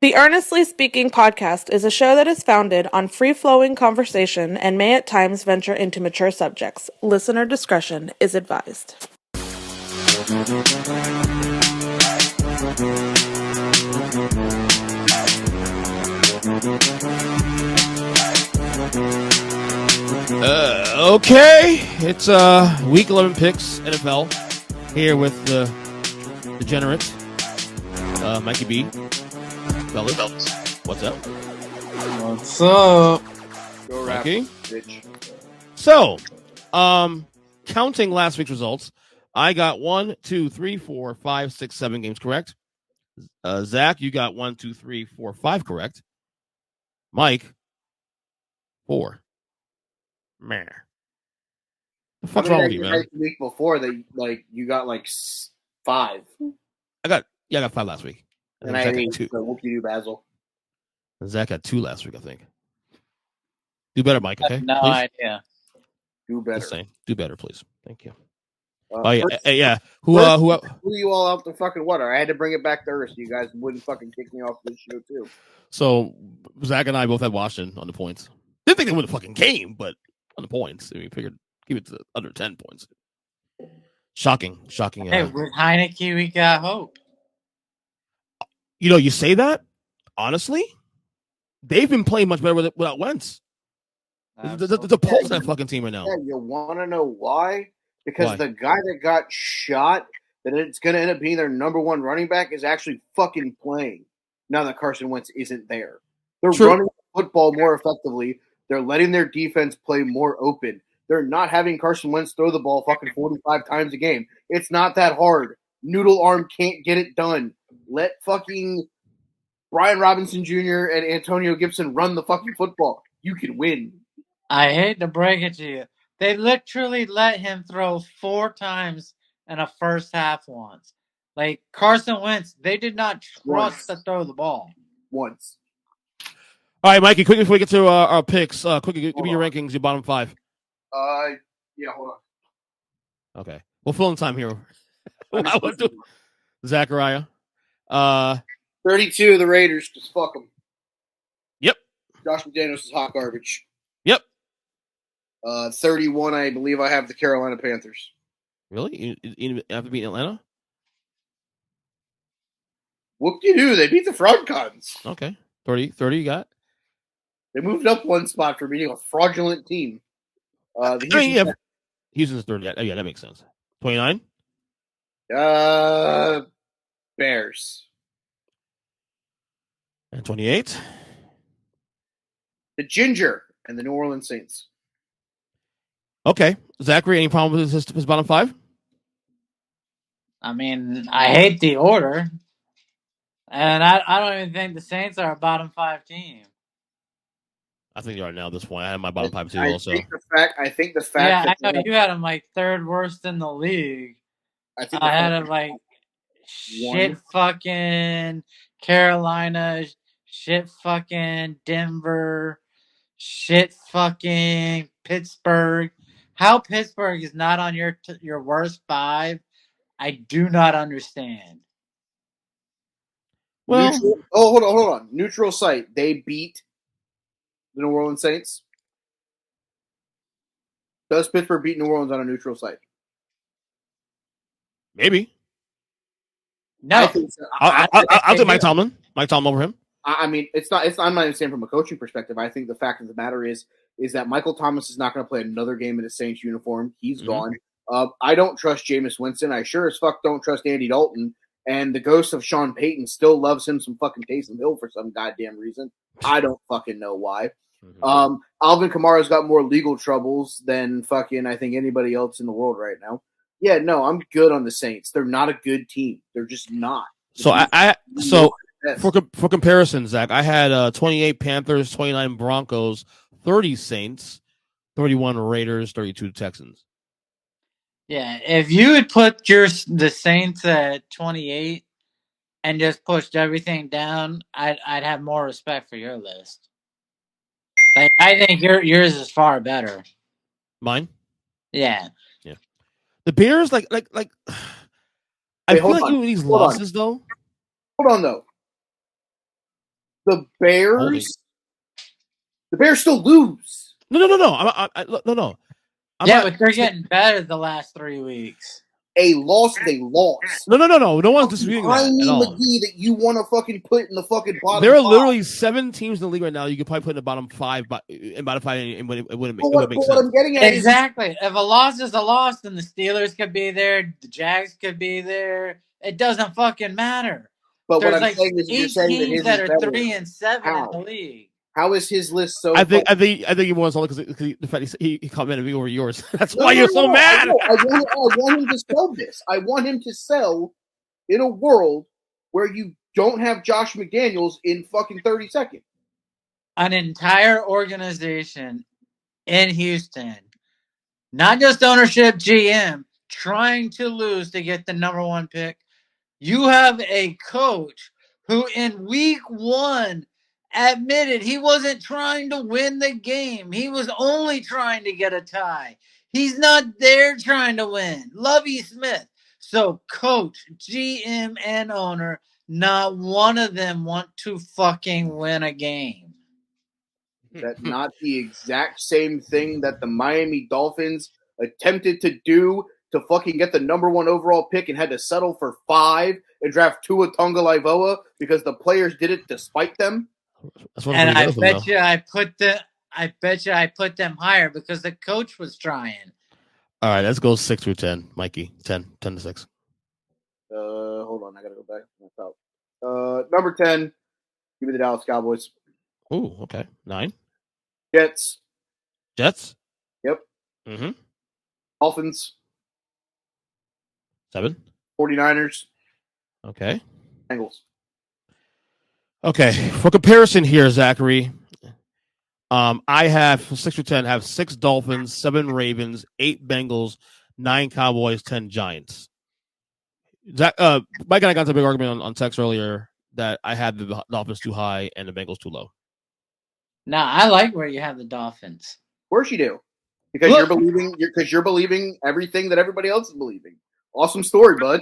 The Earnestly Speaking podcast is a show that is founded on free-flowing conversation and may at times venture into mature subjects. Listener discretion is advised. Okay, it's week 11 picks NFL here with the Degenerate, Mikey B. Fellas, what's up? What's up? Go Mikey? bitch. So, counting last week's results, I got 1, 2, 3, 4, 5, 6, 7 games correct. Zach, you got 1, 2, 3, 4, 5 correct. Mike, 4. Man. The fuck's wrong with you, man? The week before that, you got 5. I got 5 last week. And I got 2. So what do you do, Basil? Zach got 2 last week, I think. Do better, Mike. Okay. No please? idea. Do better. Just saying. Do better, please. Thank you. Yeah. Who you all out the fucking water? I had to bring it back to Earth. So you guys wouldn't fucking kick me off this show too. So Zach and I both had Washington on the points. Didn't think they won the fucking game, but on the points, I mean, figured give it to under 10 points. Shocking. Hey, with Heineke, we got hope. You know, you say that. Honestly, they've been playing much better without Wentz. There's a pulse that fucking team right now. Yeah, you want to know why? Because the guy that got shot, that it's going to end up being their number one running back, is actually fucking playing now that Carson Wentz isn't there. They're running the football more effectively. They're letting their defense play more open. They're not having Carson Wentz throw the ball fucking 45 times a game. It's not that hard. Noodle arm can't get it done. Let fucking Brian Robinson Jr. and Antonio Gibson run the fucking football. You can win. I hate to break it to you. They literally let him throw 4 times in a first half once. Like Carson Wentz, they did not trust to throw the ball. Once. All right, Mikey, quickly before we get to our picks, quickly give me your rankings, your bottom 5. Yeah, hold on. Okay. We'll fill in time here. Zachariah. 32, the Raiders. Just fuck them. Yep. Josh McDaniels is hot garbage. Yep. 31, I believe I have the Carolina Panthers. Really? You have to beat Atlanta? Whoop-de-doo. They beat the Fraudcons. Okay. 30 you got? They moved up one spot for beating a fraudulent team. Houston's 30. Yeah, that makes sense. 29? Bears. And 28? The Ginger and the New Orleans Saints. Okay. Zachary, any problem with his bottom 5? I mean, I hate the order. And I don't even think the Saints are a bottom 5 team. I think you are now at this point. I had my bottom 5 too. I think the fact. Yeah, I know you had them third worst in the league. I had them shit fucking Carolina, shit fucking Denver, shit fucking Pittsburgh. How Pittsburgh is not on your worst 5, I do not understand. Well, hold on. Neutral site. They beat the New Orleans Saints. Does Pittsburgh beat New Orleans on a neutral site? Maybe. No. I think so. I'll take Mike Tomlin. Mike Tomlin over him. I mean, it's not. I'm not even saying from a coaching perspective. I think the fact of the matter is that Michael Thomas is not going to play another game in a Saints uniform. He's gone. I don't trust Jameis Winston. I sure as fuck don't trust Andy Dalton. And the ghost of Sean Payton still loves him some fucking Taysom Hill for some goddamn reason. I don't fucking know why. Mm-hmm. Alvin Kamara's got more legal troubles than fucking I think anybody else in the world right now. Yeah, no, I'm good on the Saints. They're not a good team. They're just not. For comparison, Zach, I had 28 Panthers, 29 Broncos, 30 Saints, 31 Raiders, 32 Texans. Yeah, if you would put the Saints at 28 and just pushed everything down, I'd have more respect for your list. I think yours is far better. Mine? Yeah. The Bears, I feel like these losses, though. Hold on, though. The Bears still lose. No. No. But they're getting better the last 3 weeks. A loss is a loss. No. No one's disputing that at all. McGee that you want to fucking put in the fucking bottom. There are literally 7 teams in the league right now. You could probably put in the bottom 5, and it wouldn't make sense. What I'm getting at exactly. If a loss is a loss, then the Steelers could be there, the Jags could be there. It doesn't fucking matter. But there's what I'm like saying is, you're 8 saying teams that are 3-7 in the league. How is his list so? I think he was only because the fact he commented me over yours. That's why you're so mad. I want him to sell this. I want him to sell in a world where you don't have Josh McDaniels in fucking 30 seconds. An entire organization in Houston, not just ownership, GM, trying to lose to get the number 1 pick. You have a coach who in week 1 admitted he wasn't trying to win the game. He was only trying to get a tie. He's not there trying to win. Lovie Smith. So coach, GM, and owner, not one of them want to fucking win a game. That's not the exact same thing that the Miami Dolphins attempted to do to fucking get the number 1 overall pick and had to settle for 5 and draft Tua Tagovailoa because the players did it despite them. And I bet you I put them higher because the coach was trying. All right, let's go 6 through 10, Mikey. 10 to 6. Hold on, I gotta go back to my top. Number 10, give me the Dallas Cowboys. Ooh, okay. 9. Jets. Yep. Mm-hmm. Dolphins. 7. 49ers. Okay. Bengals. Okay. For comparison here, Zachary, I have, from 6 through 10, have 6 Dolphins, 7 Ravens, 8 Bengals, 9 Cowboys, 10 Giants. Zach, Mike and I got into a big argument on text earlier that I had the Dolphins too high and the Bengals too low. No, I like where you have the Dolphins. Of course you do. Because you're believing everything that everybody else is believing. Awesome story, bud.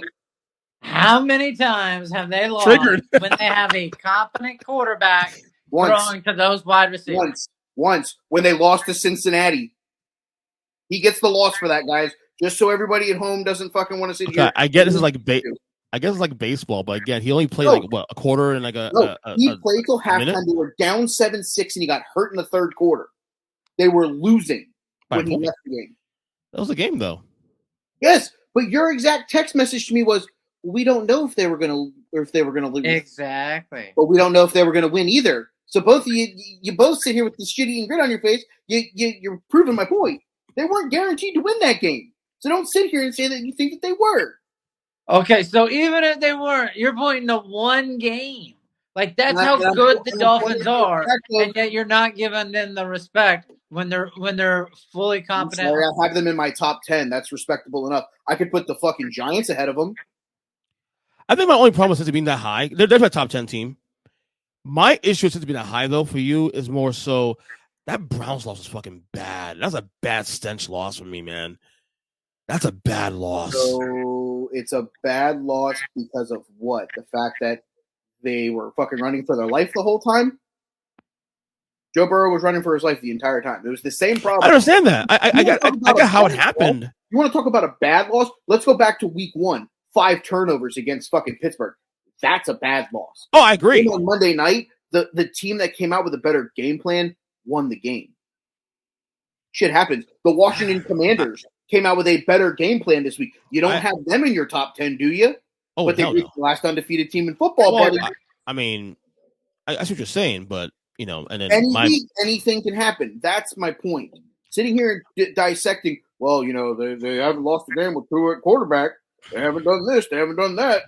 How many times have they lost when they have a competent quarterback throwing to those wide receivers? Once when they lost to Cincinnati. He gets the loss for that, guys. Just so everybody at home doesn't fucking want to sit here. I get this is like I guess it's like baseball, but again, he only played a quarter and like he played till halftime. They were down 7-6 and he got hurt in the third quarter. They were losing when he left the game. That was a game though. Yes, but your exact text message to me was, we don't know if they were gonna lose. Exactly. But we don't know if they were gonna win either. So both of you both sit here with this shitty grin on your face. You're proving my point. They weren't guaranteed to win that game. So don't sit here and say that you think that they were. Okay, so even if they weren't, you're pointing to one game. Like that's how good the Dolphins are, and yet you're not giving them the respect when they're fully competent. I'm sorry, I have them in my top 10. That's respectable enough. I could put the fucking Giants ahead of them. I think my only problem with it being that high, they're my top 10 team. My issue with it being that high though for you is more so that Browns loss was fucking bad. That's a bad stench loss for me, man. That's a bad loss. So it's a bad loss because of what? The fact that they were fucking running for their life the whole time? Joe Burrow was running for his life the entire time. It was the same problem. I understand that. I got how it happened. Loss? You want to talk about a bad loss? Let's go back to week 1. 5 turnovers against fucking Pittsburgh. That's a bad loss. Oh, I agree. And on Monday night, the team that came out with a better game plan won the game. Shit happens. The Washington Commanders came out with a better game plan this week. You don't have them in your top 10, do you? Oh, but they beat the last undefeated team in football. Well, I mean, I see what you're saying, but you know, and then anything can happen. That's my point. Sitting here and dissecting. Well, you know, they haven't lost a game with Tua at quarterback. They haven't done this. They haven't done that.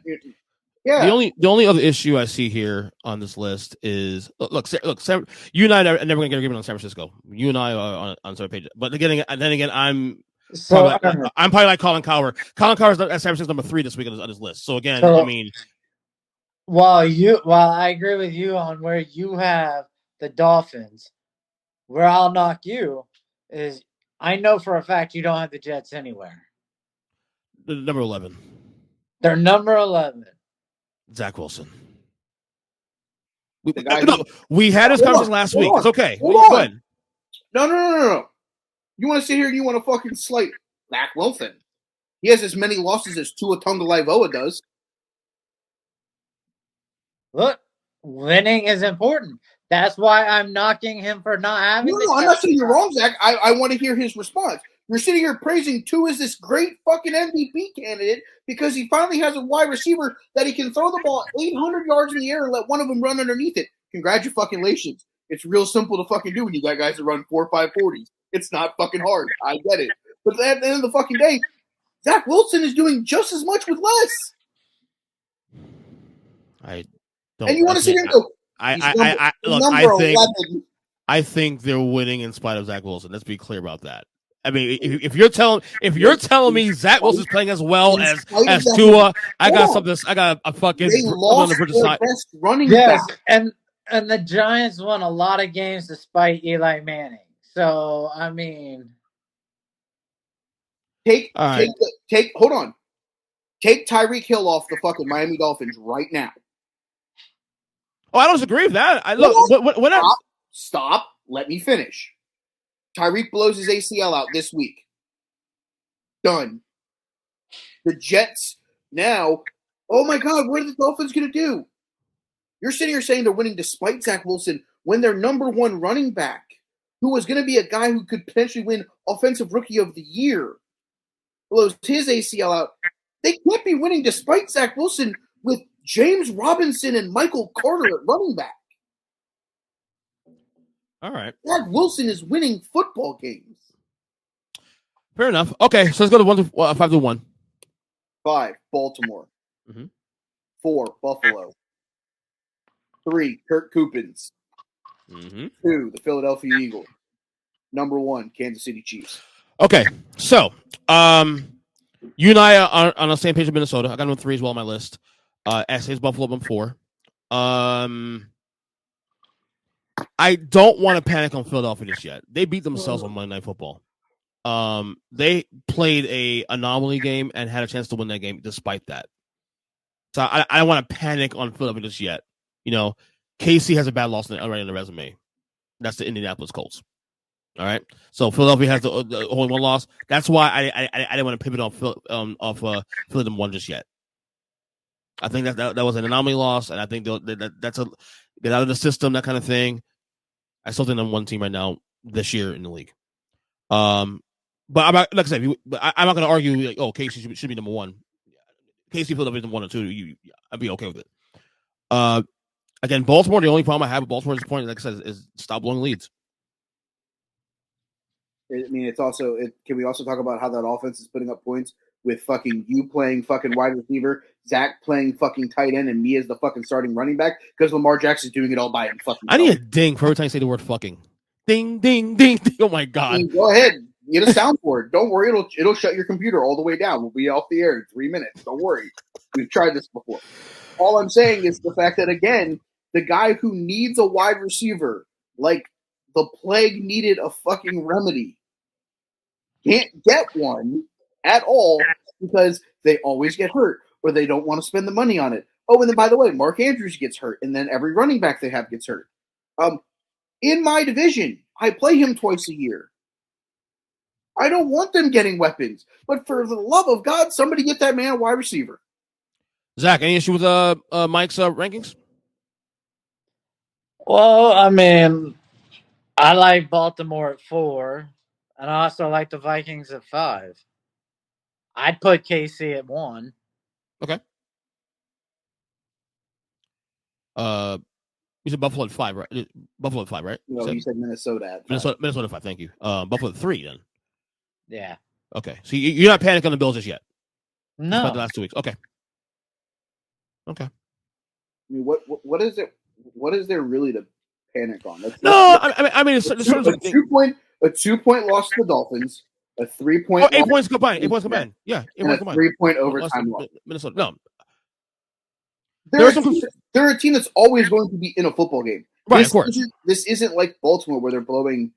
Yeah. The only other issue I see here on this list is look. You and I are never going to get agreement on San Francisco. You and I are on separate pages. But then again, I'm probably like Colin Cowherd. Colin Cowherd's at San Francisco number 3 this week on this list. So again, I mean, while I agree with you on where you have the Dolphins, where I'll knock you is I know for a fact you don't have the Jets anywhere. Number 11. They're number 11. Zach Wilson. We had this conversation last week. It's okay. Hold on. Go ahead. No. You want to sit here and you want to fucking slight Zach Wilson. He has as many losses as Tua Tagovailoa does. Look, winning is important. That's why I'm knocking him for not having. No, I'm not saying you're wrong, Zach. I want to hear his response. You're sitting here praising Tua as this great fucking MVP candidate because he finally has a wide receiver that he can throw the ball 800 yards in the air and let one of them run underneath it. Congratulations. It's real simple to fucking do when you got guys that run 4 or 5 40s. It's not fucking hard. I get it. But at the end of the fucking day, Zach Wilson is doing just as much with less. I don't. And you want to sit here and go, I think they're winning in spite of Zach Wilson. Let's be clear about that. I mean, if you're telling me Zach Wilson's playing as well as Tua, I got a fucking on the best running back. And the Giants won a lot of games despite Eli Manning. So I mean, hold on. Take Tyreek Hill off the fucking Miami Dolphins right now. Oh, I don't disagree with that. Stop. Let me finish. Tyreek blows his ACL out this week. Done. The Jets now, oh my God, what are the Dolphins going to do? You're sitting here saying they're winning despite Zach Wilson when their number one running back, who was going to be a guy who could potentially win Offensive Rookie of the Year, blows his ACL out. They can't be winning despite Zach Wilson with James Robinson and Michael Carter at running back. All right. Zach Wilson is winning football games. Fair enough. Okay, so let's go to 5 to 1. 5, Baltimore. 4, Buffalo. 3, Kirk Coupins. 2, the Philadelphia Eagles. Number 1, Kansas City Chiefs. Okay, so you and I are on the same page with Minnesota. I got number 3 as well on my list. SA's Buffalo number 4. I don't want to panic on Philadelphia just yet. They beat themselves on Monday Night Football. They played a anomaly game and had a chance to win that game despite that. So I don't want to panic on Philadelphia just yet. You know, KC has a bad loss already on the resume. That's the Indianapolis Colts. All right. So Philadelphia has the only one loss. That's why I didn't want to pivot off Philly them 1 just yet. I think that was an anomaly loss, and I think that's a get out of the system, that kind of thing. I still think I'm 1 team right now this year in the league. But I'm not, like I said, I'm not going to argue like, KC should be number 1. KC Philadelphia number 1 or 2. I'd be okay with it. Again, Baltimore. The only problem I have with Baltimore at this point, like I said, is stop blowing leads. I mean, it's also. Can we also talk about how that offense is putting up points with fucking you playing fucking wide receiver, Zack playing fucking tight end, and me as the fucking starting running back because Lamar Jackson's doing it all by him. Fucking. I need a ding for every time you say the word fucking. Ding, ding, ding, ding. Oh my God. I mean, go ahead. Get a soundboard. Don't worry. It'll shut your computer all the way down. We'll be off the air in 3 minutes. Don't worry. We've tried this before. All I'm saying is the fact that, again, the guy who needs a wide receiver, like the plague needed a fucking remedy, can't get one at all because they always get hurt or they don't want to spend the money on it. Oh, and then, by the way, Mark Andrews gets hurt, and then every running back they have gets hurt. In my division, I play him twice a year. I don't want them getting weapons, but for the love of God, somebody get that man a wide receiver. Zach, any issue with Mike's rankings? Well, I mean, I like Baltimore at 4, and I also like the Vikings at 5. I'd put KC at 1. Okay. You said Buffalo at 5, right? Buffalo at 5, right? No, you said Minnesota at 5. Minnesota at 5, thank you. Buffalo at 3, then. Yeah. Okay. So you're not panicking on the Bills just yet? No. Despite the last 2 weeks. Okay. I mean, what is it? What is there really to panic on? I mean, it's a 2-point loss to the Dolphins, a 3-point. 8 points combined. 8 points combined. Yeah, 8 points combined. 3-point overtime loss. Minnesota. No. They're a team that's always going to be in a football game. Right, of course. This isn't like Baltimore where they're blowing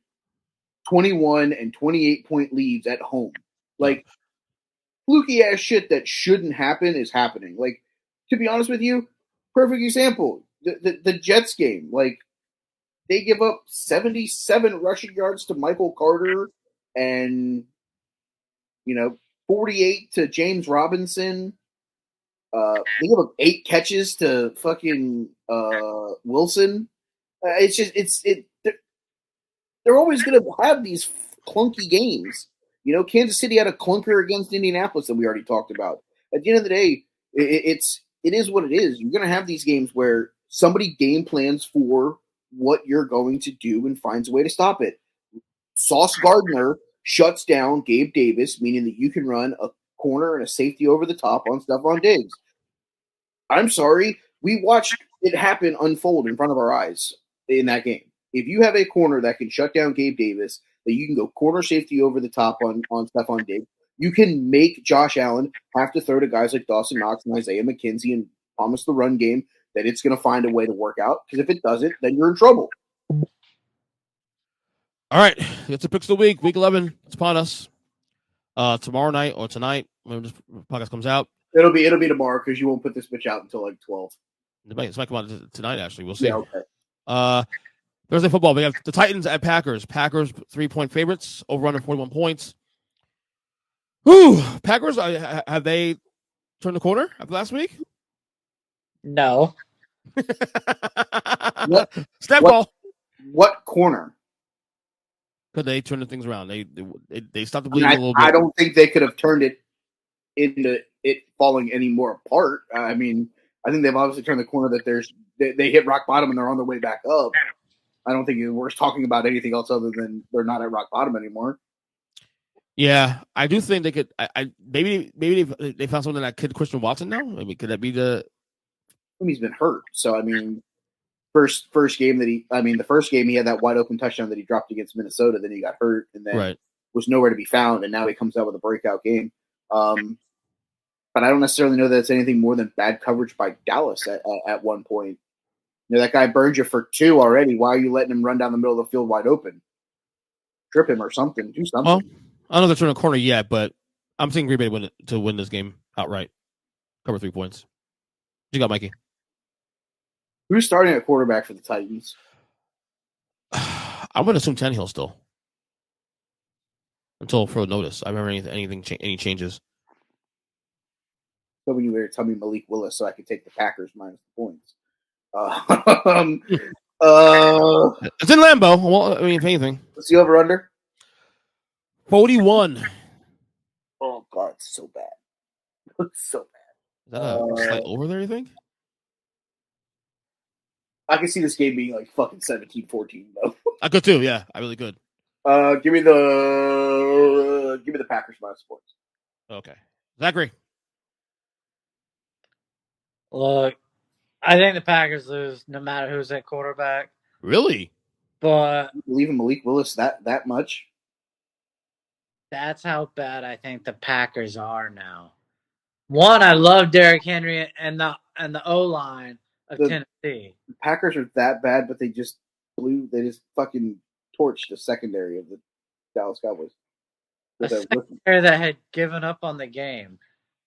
21 and 28-point leads at home. Like, fluky ass shit that shouldn't happen is happening. Like, to be honest with you, perfect example. the Jets game, like they give up 77 rushing yards to Michael Carter and 48 to James Robinson. They give up 8 catches to fucking Wilson. It's just they're always going to have these clunky games. Kansas City had a clunker against Indianapolis that we already talked about. At the end of the day, it is what it is. You're going to have these games where somebody game plans for what you're going to do and finds a way to stop it. Sauce Gardner shuts down Gabe Davis, meaning that you can run a corner and a safety over the top on Stephon Diggs. I'm sorry, we watched it happen unfold in front of our eyes in that game. If you have a corner that can shut down Gabe Davis, that you can go corner safety over the top on Stephon Diggs, you can make Josh Allen have to throw to guys like Dawson Knox and Isaiah McKenzie and promise the run game that it's going to find a way to work out. Because if it doesn't, then you're in trouble. All right, it's a picks of the week. Week 11, it's upon us. Tomorrow night or tonight, when this podcast comes out. It'll be tomorrow because you won't put this bitch out until like 12. It might come out tonight, actually. We'll see. Yeah, okay. Thursday football, we have the Titans at Packers. Packers 3-point favorites, over under 41 points. Whew. Packers, have they turned the corner after last week? No. Step ball. What corner? Could they turn the things around? They stopped the bleeding a little bit. I don't think they could have turned it into it falling any more apart. I mean, I think they've obviously turned the corner that they hit rock bottom and they're on their way back up. I don't think we're talking about anything else other than they're not at rock bottom anymore. Yeah, I do think they could. Maybe they found something that kid Christian Watson now. I mean, could that be the? He's been hurt, so I mean, first game the first game he had that wide open touchdown that he dropped against Minnesota. Then he got hurt and then was nowhere to be found, and now he comes out with a breakout game. But I don't necessarily know that it's anything more than bad coverage by Dallas at one point. That guy burned you for 2 already. Why are you letting him run down the middle of the field wide open? Trip him or something. Do something. Well, I don't know if they're turning a corner yet, but I'm seeing Green Bay to win this game outright. Cover 3 points. What you got, Mikey? Who's starting at quarterback for the Titans? I'm going to assume Tannehill still. Until further notice. I remember any changes. So when you were telling me Malik Willis so I could take the Packers minus the points. It's in Lambeau. Well, I mean, if anything. What's the over-under? 41. Oh, God, it's so bad. It's so bad. Is that a slight over there, you think? I can see this game being like fucking 17-14, though. I could too, yeah. I really could. Give me the Packers minus points. Okay. Zachary. Look, I think the Packers lose no matter who's at quarterback. Really? But you believe in Malik Willis that much? That's how bad I think the Packers are now. One, I love Derrick Henry and the O-line of Tennessee. The Packers are that bad, but they just fucking torched the secondary of the Dallas Cowboys. A secondary that had given up on the game.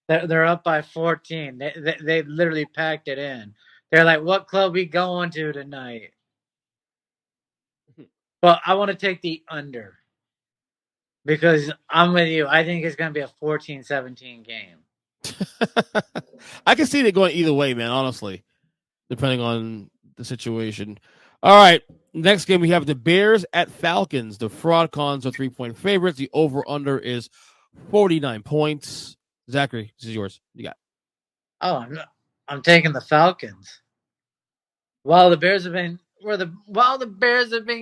They're up by 14. They literally packed it in. They're like, what club we going to tonight? But I want to take the under. Because I'm with you. I think it's going to be a 14-17 game. I can see it going either way, man, honestly, depending on the situation. All right. Next game, we have the Bears at Falcons. The Fraud Cons are 3-point favorites. The over-under is 49 points. Zachary, this is yours. You got. Oh, I'm taking the Falcons. While the Bears have been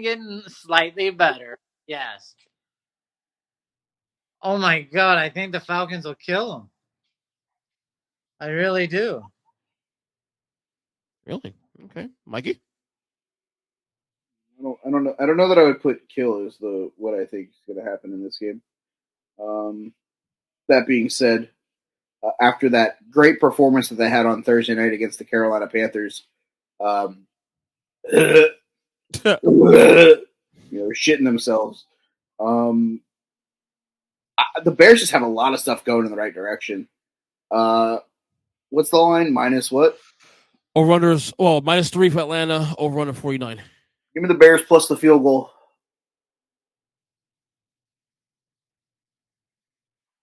getting slightly better. Yes. Oh my God, I think the Falcons will kill them. I really do. Really? Okay. Mikey? I don't know that I would put kill as what I think is going to happen in this game. That being said, after that great performance that they had on Thursday night against the Carolina Panthers, shitting themselves. The Bears just have a lot of stuff going in the right direction. What's the line? Minus what? Over-unders, -3 for Atlanta, over-under 49. Give me the Bears plus the field goal.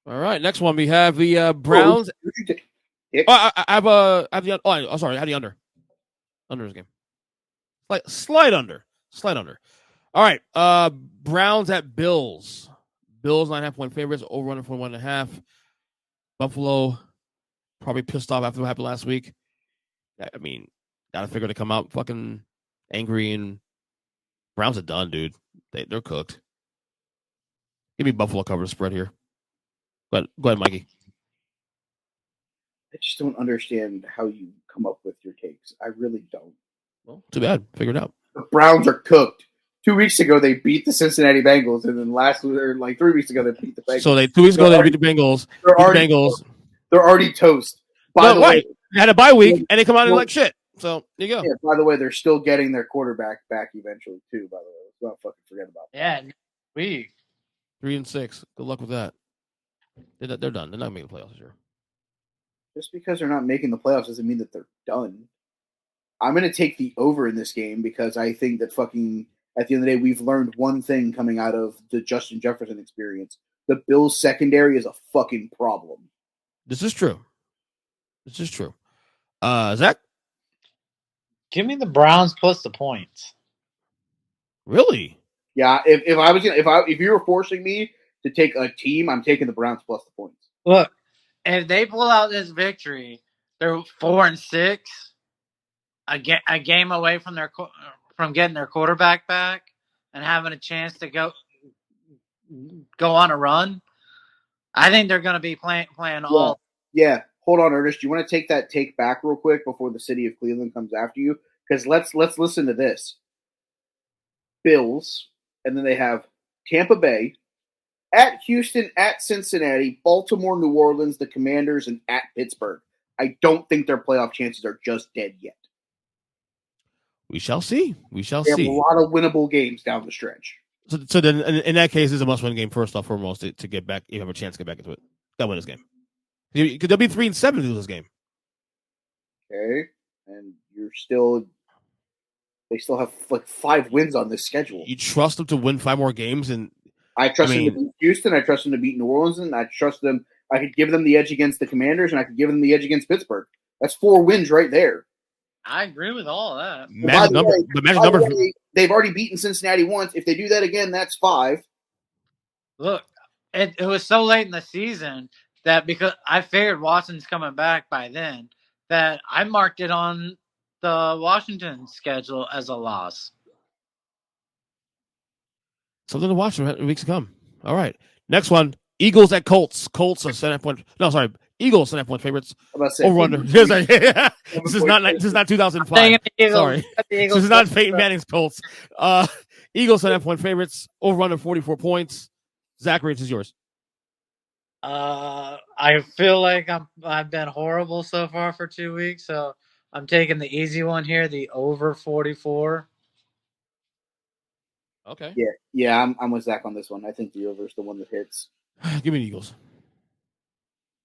All right, next one. We have the Browns. I have the I have the under. Under this game. Slight under. All right. Browns at Bills. Bills 9.5-point favorites, over-under 41.5. Buffalo probably pissed off after what happened last week. I mean, gotta figure to come out fucking angry, and Browns are done, dude. They're cooked. Give me Buffalo cover spread here. Go ahead, Mikey. I just don't understand how you come up with your takes. I really don't. Well, too bad. Figure it out. The Browns are cooked. 2 weeks ago they beat the Cincinnati Bengals, and then 3 weeks ago they beat the Bengals. So 2 weeks ago they beat the Bengals. They're already toast. By the way, they had a bye week and they come out and like shit. So there you go. Yeah. By the way, they're still getting their quarterback back eventually too. By the way, let's not fucking forget about that. Yeah, week 3-6. Good luck with that. They're done. They're not making the playoffs this year. Just because they're not making the playoffs doesn't mean that they're done. I'm going to take the over in this game because I think that fucking at the end of the day, we've learned one thing coming out of the Justin Jefferson experience. The Bills secondary is a fucking problem. This is true. Zach? Give me the Browns plus the points. Really? Yeah, if you were forcing me to take a team, I'm taking the Browns plus the points. Look, if they pull out this victory, they're 4-6, a game away from getting their quarterback back and having a chance to go on a run. I think they're going to be playing all. Yeah, hold on, Ernest. Do you want to take that take back real quick before the city of Cleveland comes after you? Because let's listen to this. Bills, and then they have Tampa Bay, at Houston, at Cincinnati, Baltimore, New Orleans, the Commanders, and at Pittsburgh. I don't think their playoff chances are just dead yet. We shall see. They have a lot of winnable games down the stretch. So then, in that case, it's a must-win game first off, foremost, to get back. You have a chance to get back into it. Gotta win this game. They'll be 3-7 to lose this game. Okay, and they still have like 5 wins on this schedule. You trust them to win 5 more games, and I trust them to beat Houston. I trust them to beat New Orleans, and I trust them. I could give them the edge against the Commanders, and I could give them the edge against Pittsburgh. That's 4 wins right there. I agree with all of that. Magic number. They've already beaten Cincinnati once. If they do that again, that's 5. Look, it was so late in the season that because I figured Watson's coming back by then, that I marked it on the Washington schedule as a loss. Something to watch in weeks to come. All right. Next one. Eagles at Colts. Colts are 7-point. No, sorry. Eagles 7-point favorites. Over under. This is not 2005. Sorry. This is not Peyton Manning's Colts. Eagles 7-point favorites. Over under 44 points. Zach, rates is yours. I feel like I've been horrible so far for 2 weeks, so I'm taking the easy one here, the over 44. Okay. Yeah, I'm with Zach on this one. I think the over is the one that hits. Give me the Eagles.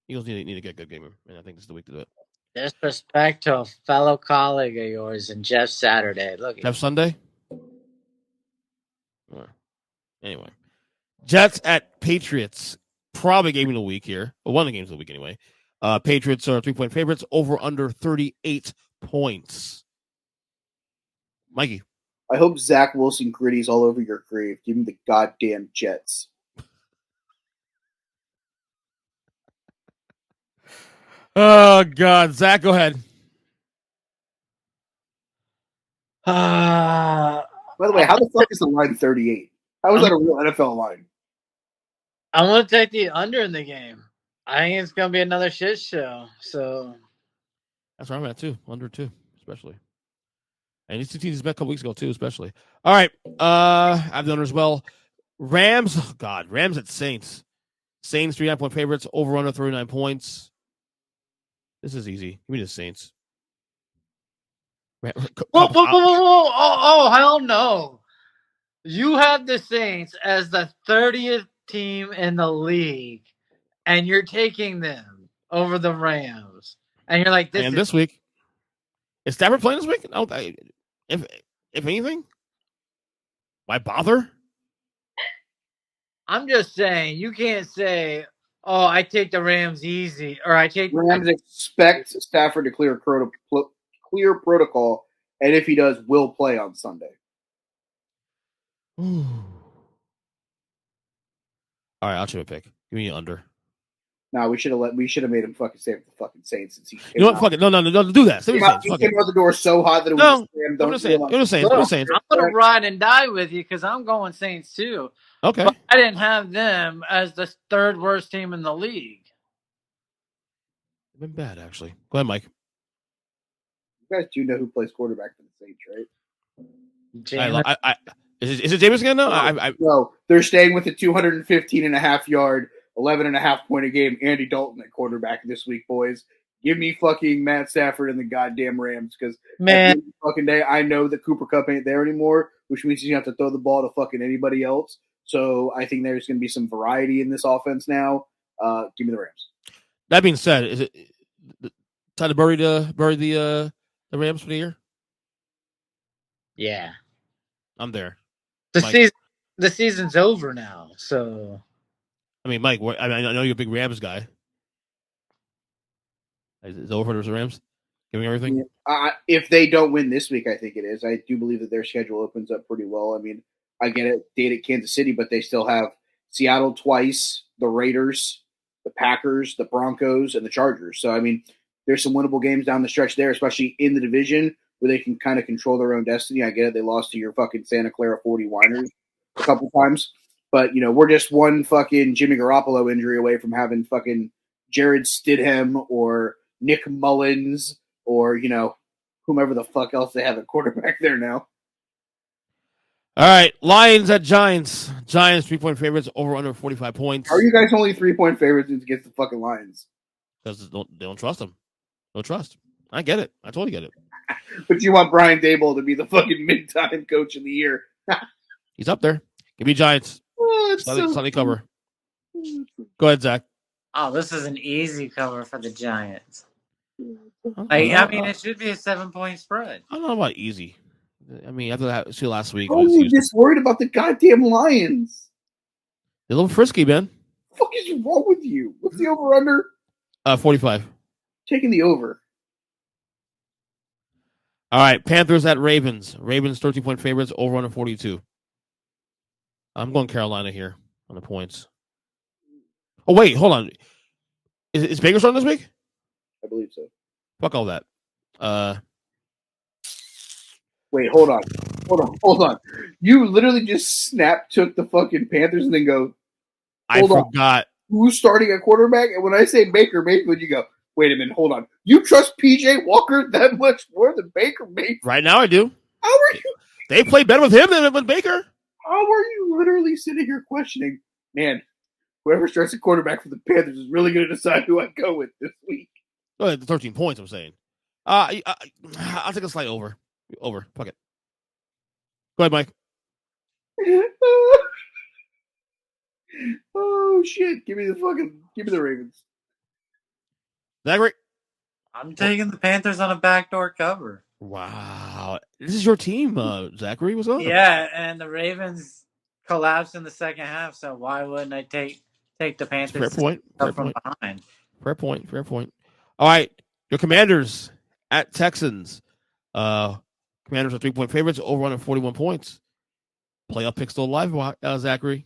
Eagles need to get a good game, and I think this is the week to do it. Disrespect to a fellow colleague of yours and Jeff Saturday. Look, Jeff Sunday. Anyway, Jets at Patriots. Probably game of the week here. Well, one of the games of the week anyway. Patriots are 3-point favorites. Over under 38 points. Mikey. I hope Zach Wilson gritties all over your grave. Give me the goddamn Jets. Oh, God. Zach, go ahead. By the way, how the fuck is the line 38? How is that a real NFL line? I'm going to take the under in the game. I think it's going to be another shit show. So that's where I'm at, too. Under 2, especially. And these 2 teams met a couple weeks ago, too, especially. All right. I have the under as well. Rams. Oh, God. Rams at Saints. Saints, 3.5-point favorites. Over under 39 points. This is easy. Give me the Saints. Whoa, oh, hell no. You have the Saints as the 30th team in the league, and you're taking them over the Rams. And you're like, this week. Is Stafford playing this week? No, if anything, why bother? I'm just saying, you can't say, "Oh, I take the Rams easy," or Rams expect Stafford to clear protocol, and if he does, will play on Sunday. All right, I'll try a pick. Give me an under. No, we should have made him fucking save the fucking Saints since he came You know what? Fuck it. No, do that. He came out the door so hot that it was no. I'm just saying. I'm gonna ride and die with you because I'm going Saints too. Okay. But I didn't have them as the third worst team in the league. Been bad actually. Go ahead, Mike. You guys do know who plays quarterback for the Saints, right? Is it Jameis again? No, no, they're staying with the 215.5-yard, 11.5 point a game Andy Dalton at quarterback this week, boys. Give me fucking Matt Stafford and the goddamn Rams because at the end of the fucking day, I know that Cooper Kupp ain't there anymore, which means you have to throw the ball to fucking anybody else. So I think there's going to be some variety in this offense now. Give me the Rams. That being said, is it time to bury the Rams for the year? Yeah, I'm there. The season's over now, so. I mean, Mike, I know you're a big Rams guy. Is it over for the Rams? Giving everything? If they don't win this week, I think it is. I do believe that their schedule opens up pretty well. I mean, I get it, date at Kansas City, but they still have Seattle twice, the Raiders, the Packers, the Broncos, and the Chargers. So, I mean, there's some winnable games down the stretch there, especially in the division where they can kind of control their own destiny. I get it. They lost to your fucking Santa Clara 49ers a couple times. But, we're just one fucking Jimmy Garoppolo injury away from having fucking Jared Stidham or Nick Mullins or, whomever the fuck else they have at quarterback there now. All right, Lions at Giants. Giants 3-point favorites over under 45 points. How are you guys only 3-point favorites against the fucking Lions? Because they don't trust them. No trust. I get it. I totally get it. But you want Brian Daboll to be the fucking mid-time coach of the year. He's up there. Give me Giants. Sunny cover. Go ahead, Zach. Oh, this is an easy cover for the Giants. It should be a 7-point spread. I don't know about easy. I mean, after that, see last week. Oh, you're just worried about the goddamn Lions. They're a little frisky, man. What the fuck is wrong with you? What's the over-under? 45. Taking the over. All right, Panthers at Ravens. Ravens 13-point favorites over under 42. I'm going Carolina here on the points. Oh, wait, hold on. Is Baker starting this week? I believe so. Fuck all that. Wait, hold on. You literally just took the fucking Panthers and then go, I forgot. Who's starting at quarterback? And when I say Baker Mayfield, you go, wait a minute, hold on. You trust PJ Walker that much more than Baker Mayfield? Right now I do. How are you? They play better with him than with Baker. How are you literally sitting here questioning, man, whoever starts at quarterback for the Panthers is really going to decide who I go with this week? Oh, the 13 points, I'm saying. I'll take a slight over. Over. Fuck it. Go ahead, Mike. Oh, shit. Give me the Ravens. Zachary? I'm taking the Panthers on a backdoor cover. Wow. This is your team, Zachary. What's up? Yeah, and the Ravens collapsed in the second half, so why wouldn't I take the Panthers? Fair point. Behind? Fair point. All right. Your Commanders at Texans. Commanders are 3-point favorites over under 41 points. Playoff pick still alive, Zachary.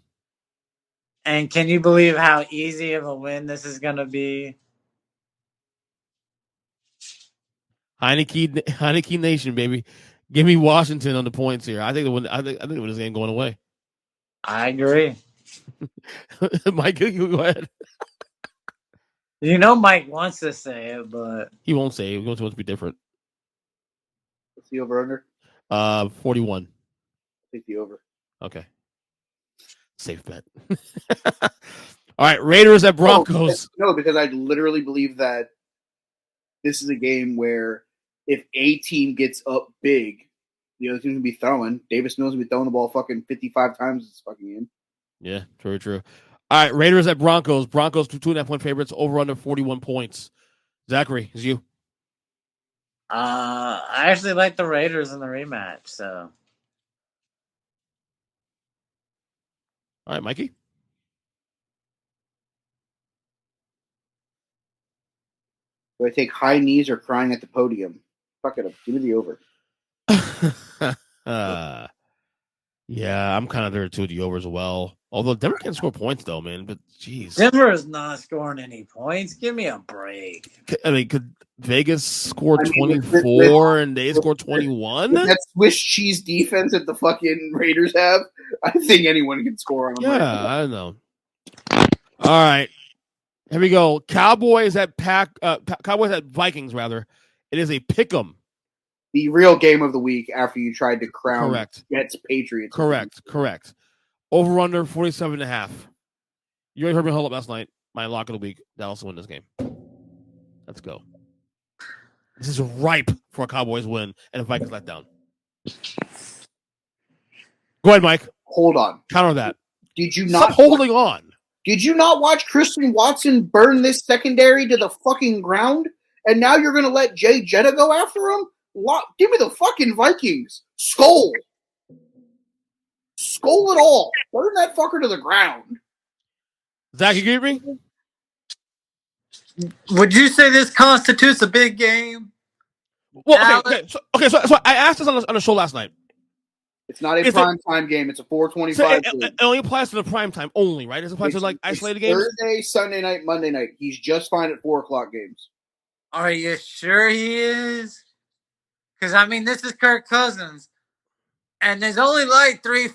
And can you believe how easy of a win this is going to be? Heineke Nation, baby. Give me Washington on the points here. I think this game going away. I agree. Mike, you go ahead. Mike wants to say it, but he won't say it. He wants to be different. What's the over-under? 41. Take the over. Okay. Safe bet. All right, Raiders at Broncos. No, because I literally believe that this is a game where if a team gets up big, the other team's going to be throwing. Davis Mills will be throwing the ball fucking 55 times this fucking game. Yeah, very true. All right, Raiders at Broncos. Broncos 2.5-point favorites over under 41 points. Zachary, is you. I actually like the Raiders in the rematch, so. All right, Mikey. Do I take high knees or crying at the podium? Fuck it. Give me the over. Yeah, I'm kind of there too. The over as well. Although Denver can't score points though, man. But jeez, Denver is not scoring any points. Give me a break. I mean, could Vegas score 24 with and they score 21? With that Swiss cheese defense that the fucking Raiders have, I think anyone can score on them. Yeah, right, I don't know. All right, here we go. Cowboys at Vikings. Rather, it is a pick'em. The real game of the week after you tried to crown Correct. Jets Patriots. Correct. Over under 47.5. You already heard me hold up last night. My lock of the week. Dallas will win this game. Let's go. This is ripe for a Cowboys win and a Vikings letdown. Go ahead, Mike. Hold on. Counter that. Did you not Stop holding on? Did you not watch Christian Watson burn this secondary to the fucking ground? And now you're going to let Jay Jetta go after him? Give me the fucking Vikings. Skull it all. Burn that fucker to the ground. Zach, you get me? Would you say this constitutes a big game? Well, okay. So I asked this on the show last night. It's not a prime time game. It's a 4:25 game. It only applies to the prime time only, right? It doesn't apply to like isolated games. Thursday, Sunday night, Monday night. He's just fine at 4:00 games. Are you sure he is? Because I mean, this is Kirk Cousins, and there's only like three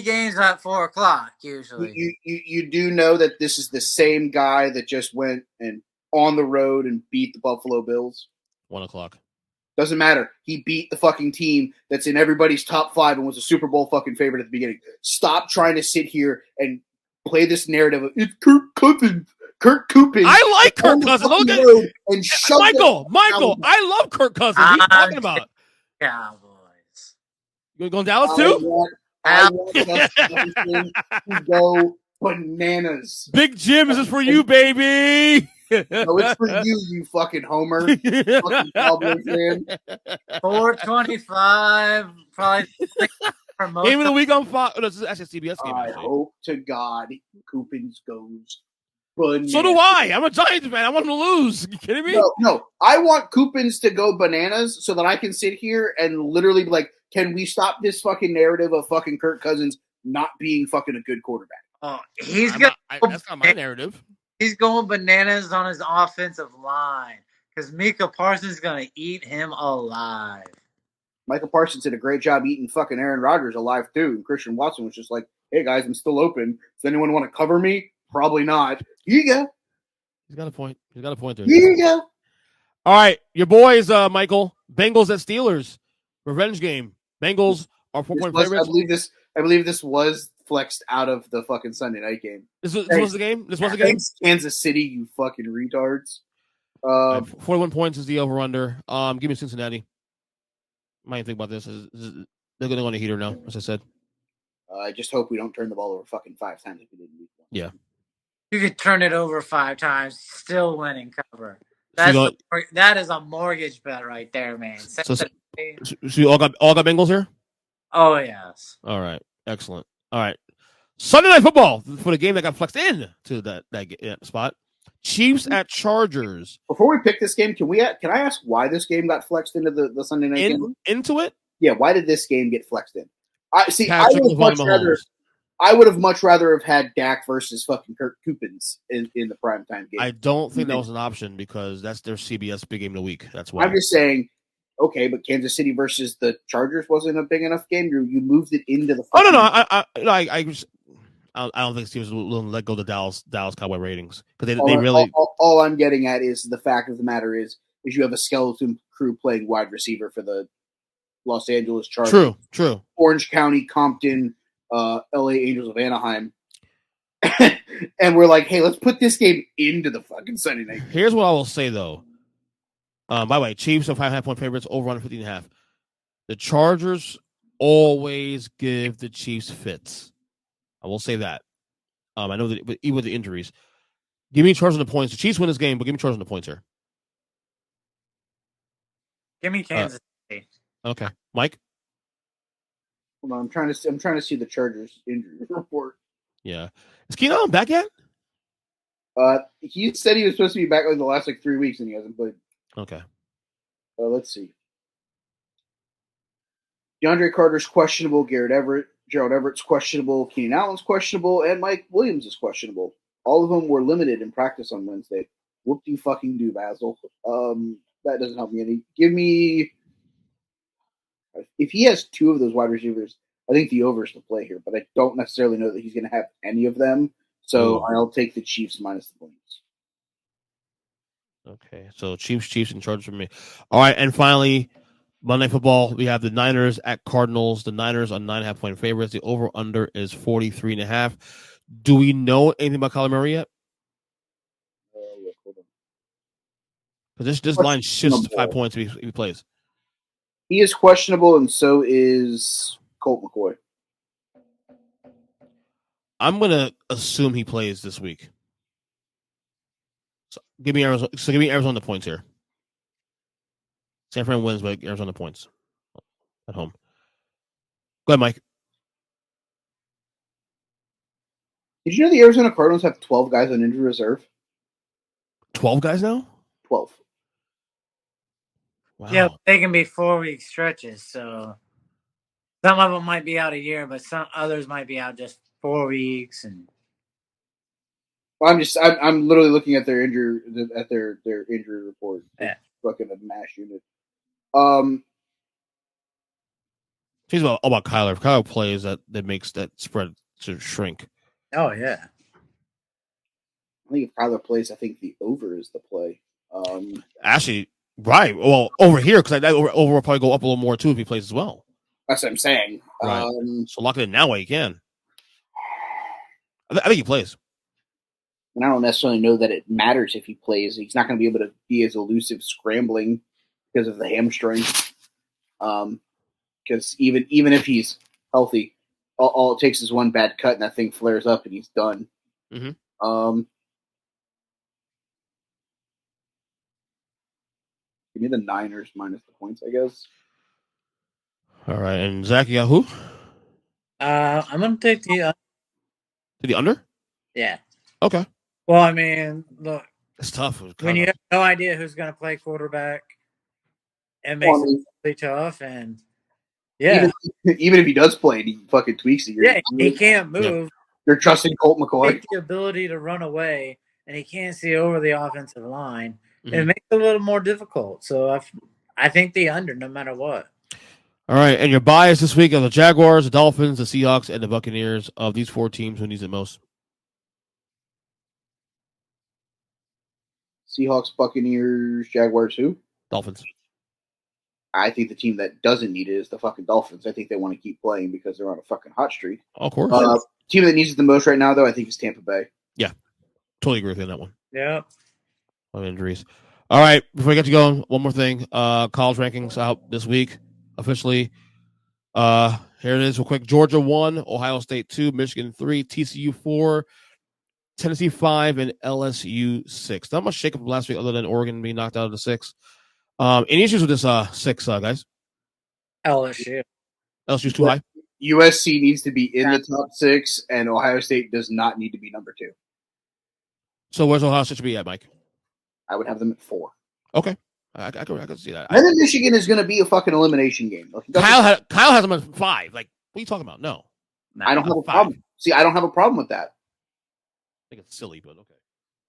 games at 4:00 usually. You do know that this is the same guy that just went and on the road and beat the Buffalo Bills. 1:00. Doesn't matter. He beat the fucking team that's in everybody's top 5 and was a Super Bowl fucking favorite at the beginning. Stop trying to sit here and play this narrative of it's Kirk Cousins. Kurt Coupin. I like Kirk Cousins. Look at Michael. I love Kirk Cousins. What are you talking about? Cowboys. You going Dallas too? I want Justin to go bananas. Big Jim, this is for you, baby. No, it's for you, you fucking homer. Fucking Cowboy fan. 4:25. Probably. Game of the week on Fox. Oh, no, this is actually a CBS game. I hope to God Coupins goes bananas. So do I. I'm a Giants fan. I want him to lose. Are you kidding me? No. I want Coupins to go bananas so that I can sit here and literally be like, can we stop this fucking narrative of fucking Kirk Cousins not being fucking a good quarterback? Oh, that's not my narrative. He's going bananas on his offensive line because Micah Parsons is going to eat him alive. Michael Parsons did a great job eating fucking Aaron Rodgers alive too. And Christian Watson was just like, hey guys, I'm still open. Does anyone want to cover me? Probably not. Here you go. He's got a point. There. Here you go. All right. Your boys, Michael. Bengals at Steelers. Revenge game. Bengals are 4-point favorites. I believe this was flexed out of the fucking Sunday night game. This was the game? Thanks, Kansas City, you fucking retards. 41 points is the over-under. Give me Cincinnati. My thing about this is they're going to go on a heater now, as I said. I just hope we don't turn the ball over fucking 5 times if we didn't week 1. Yeah. You could turn it over 5 times, still winning cover. That is a mortgage bet right there, man. So you all got Bengals here? Oh, yes. All right. Excellent. All right. Sunday Night Football for the game that got flexed in to that spot. Chiefs at Chargers. Before we pick this game, can I ask why this game got flexed into the Sunday night game? Into it? Yeah, why did this game get flexed in? I would have much rather have had Dak versus fucking Kirk Coupins in the primetime game. I don't think that was an option because that's their CBS big game of the week. That's why. I'm just saying, okay, but Kansas City versus the Chargers wasn't a big enough game. You moved it into the. Oh no! I don't think Steelers will let go of the Dallas Cowboy ratings because they really. All I'm getting at is the fact of the matter is you have a skeleton crew playing wide receiver for the Los Angeles Chargers. True. Orange County, Compton, LA Angels of Anaheim. And we're like, hey, let's put this game into the fucking Sunday night. Here's what I will say though. By the way, Chiefs are 5.5-point favorites, over on 15.5. The Chargers always give the Chiefs fits. I will say that. I know that even with the injuries. Give me Chargers on the points. The Chiefs win this game, but give me Chargers on the points here. Give me Kansas City. Okay, Mike. Hold on, I'm trying to see the Chargers injury report. Yeah, is Keenan Allen back yet? He said he was supposed to be back like the last 3 weeks, and he hasn't played. Okay. Let's see. DeAndre Carter's questionable. Gerald Everett's questionable. Keenan Allen's questionable, and Mike Williams is questionable. All of them were limited in practice on Wednesday. Whoop-de-fucking-do, Basil. That doesn't help me any. Give me... If he has 2 of those wide receivers, I think the over is the play here, but I don't necessarily know that he's going to have any of them, so I'll take the Chiefs minus the points. Okay, so Chiefs, and Chargers for me. All right, and finally, Monday Night Football, we have the Niners at Cardinals. The Niners are 9.5-point favorites. The over-under is 43.5. Do we know anything about Kyler Murray yet? Because this line shifts to 5 points if he plays. He is questionable, and so is Colt McCoy. I'm going to assume he plays this week. So give me Arizona the points here. San Fran wins, but Arizona points at home. Go ahead, Mike. Did you know the Arizona Cardinals have 12 guys on injury reserve? 12 guys now? 12. Wow. Yeah, they can be 4-week stretches, so some of them might be out a year, but some others might be out just 4 weeks. And Well, I'm literally looking at their injury report. Yeah. Fucking a mash unit. He's all about Kyler. If Kyler plays, that makes that spread to shrink. Oh yeah. I think if Kyler plays, I think the over is the play. Actually, right. Well, over here, because that over will probably go up a little more too if he plays as well. That's what I'm saying. Right. So lock it in that way. You can. I think he plays. And I don't necessarily know that it matters if he plays. He's not going to be able to be as elusive scrambling because of the hamstring. Because even if he's healthy, all it takes is one bad cut and that thing flares up and he's done. Mm-hmm. Give me the Niners minus the points, I guess. All right, and Zach, you got who? I'm gonna take the under. Yeah. Okay. Well, I mean, look, it's tough when you have no idea who's gonna play quarterback. It makes it really tough, and even if he does play, and he fucking tweaks it. Yeah, he can't move. Yeah. You're trusting Colt McCoy. The ability to run away, and he can't see over the offensive line. Mm-hmm. It makes it a little more difficult. So I think the under, no matter what. All right, and your bias this week are the Jaguars, the Dolphins, the Seahawks, and the Buccaneers. Of these 4 teams, who needs it most? Seahawks, Buccaneers, Jaguars, who? Dolphins. I think the team that doesn't need it is the fucking Dolphins. I think they want to keep playing because they're on a fucking hot streak. Of course. Team that needs it the most right now, though, I think is Tampa Bay. Yeah, totally agree with you on that one. Yeah. On injuries. All right, before we get you going, one more thing. College rankings out this week officially. Here it is real quick. Georgia 1, Ohio State 2, Michigan 3, TCU 4, Tennessee 5, and LSU 6. Not much shakeup from last week other than Oregon being knocked out of the 6. Any issues with this 6, guys? LSU's too high? USC needs to be in the top 6, and Ohio State does not need to be number 2. So where's Ohio State should be at, Mike? I would have them at 4. Okay. I can see that. And then Michigan is going to be a fucking elimination game. Kyle has them at 5. Like, what are you talking about? No. I don't have a problem. See, I don't have a problem with that. I think it's silly, but okay.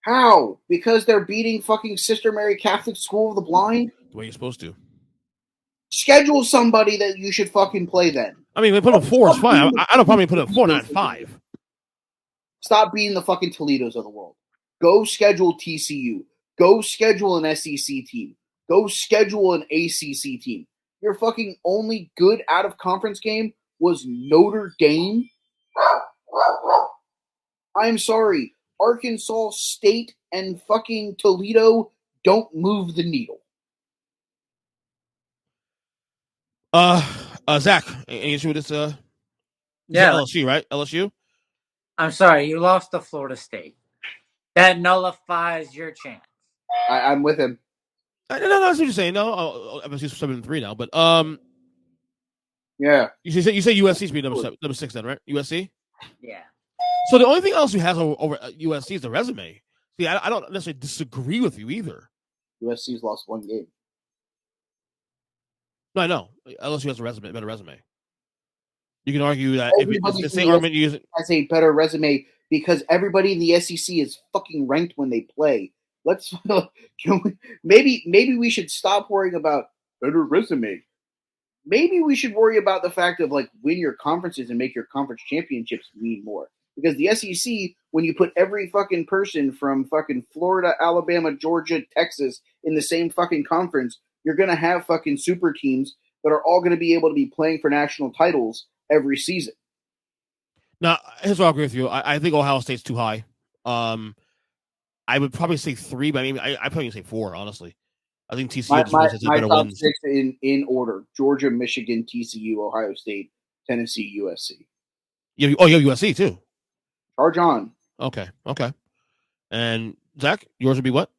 How? Because they're beating fucking Sister Mary Catholic School of the Blind? The way you're supposed to. Schedule somebody that you should fucking play then. I mean, we put them 4 is fine. I don't probably put them 4, not 5. Stop being the fucking Toledos of the world. Go schedule TCU. Go schedule an SEC team. Go schedule an ACC team. Your fucking only good out-of-conference game was Notre Dame? I'm sorry. Arkansas State and fucking Toledo don't move the needle. Zach, any issue with this? Yeah. LSU, right? LSU? I'm sorry. You lost to Florida State. That nullifies your chance. I'm with him. No, that's what you're saying. No, MSU's 7-3 now, but yeah. You say USC's be number 6 then, right? USC. Yeah. So the only thing else you have over USC is the resume. See, I don't necessarily disagree with you either. USC's lost one game. No, I know. LSU has a better resume. You can argue that Everybody if it's the same argument you use has a better resume because everybody in the SEC is fucking ranked when they play. Maybe we should stop worrying about better resume. Maybe we should worry about the fact of like win your conferences and make your conference championships mean more. Because the SEC, when you put every fucking person from fucking Florida, Alabama, Georgia, Texas in the same fucking conference, you're going to have fucking super teams that are all going to be able to be playing for national titles every season. Now, here's what I'll agree with you. I think Ohio State's too high. I would probably say 3, but I probably say 4, honestly. I think TCU just has my better top wins. 6 in order: Georgia, Michigan, TCU, Ohio State, Tennessee, USC. You have USC too. Charge on. Okay. And Zach, yours would be what?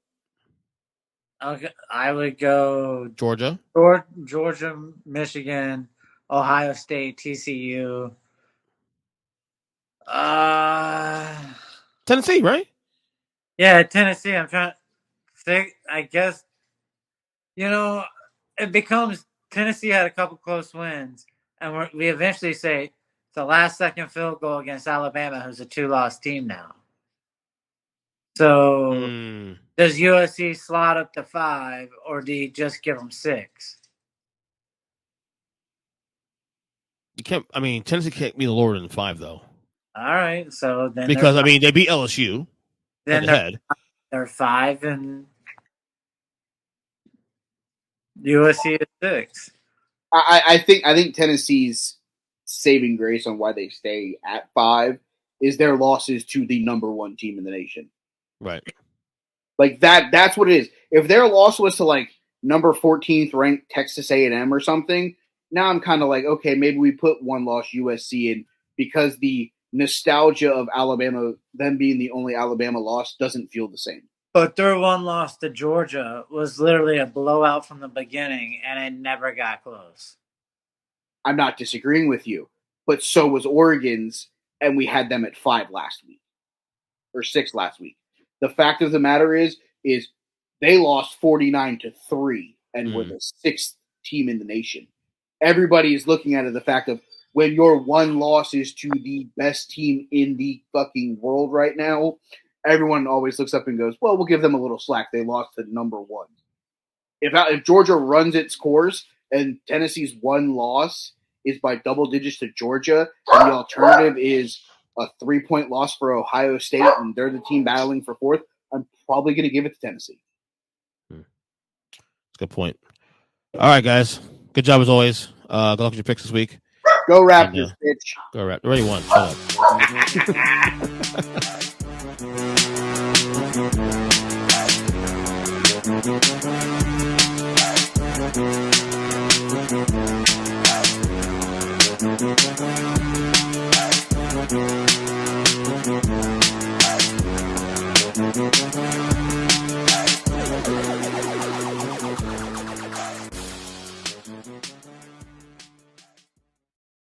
Okay, I would go Georgia, Michigan, Ohio State, TCU. Tennessee, right? Yeah, Tennessee. I'm trying to think. I guess it becomes Tennessee had a couple close wins, and we eventually say the last second field goal against Alabama, who's a 2-loss team now. So does USC slot up to 5, or do you just give them 6? You can't. Tennessee can't be lower than 5 though. All right, so then because they beat LSU. Then they're 5 and USC is 6. I think Tennessee's saving grace on why they stay at 5 is their losses to the number 1 team in the nation. Right. Like that's what it is. If their loss was to like number 14th ranked Texas A&M or something, now I'm kind of like, okay, maybe we put 1 loss USC in because the nostalgia of Alabama, them being the only Alabama loss, doesn't feel the same. But their 1 loss to Georgia was literally a blowout from the beginning, and it never got close. I'm not disagreeing with you, but so was Oregon's, and we had them at 5 last week or 6 last week. The fact of the matter is they lost 49-3 and were the 6th team in the nation. Everybody is looking at it the fact of when your 1 loss is to the best team in the fucking world right now, everyone always looks up and goes, well, we'll give them a little slack. They lost to number 1. If Georgia runs its course and Tennessee's 1 loss is by double digits to Georgia, and the alternative is a 3-point loss for Ohio State, and they're the team battling for 4th, I'm probably going to give it to Tennessee. That's a good point. All right, guys. Good job as always. Good luck with your picks this week. Go Raptors, bitch. Go Raptors. Already won. Shut up.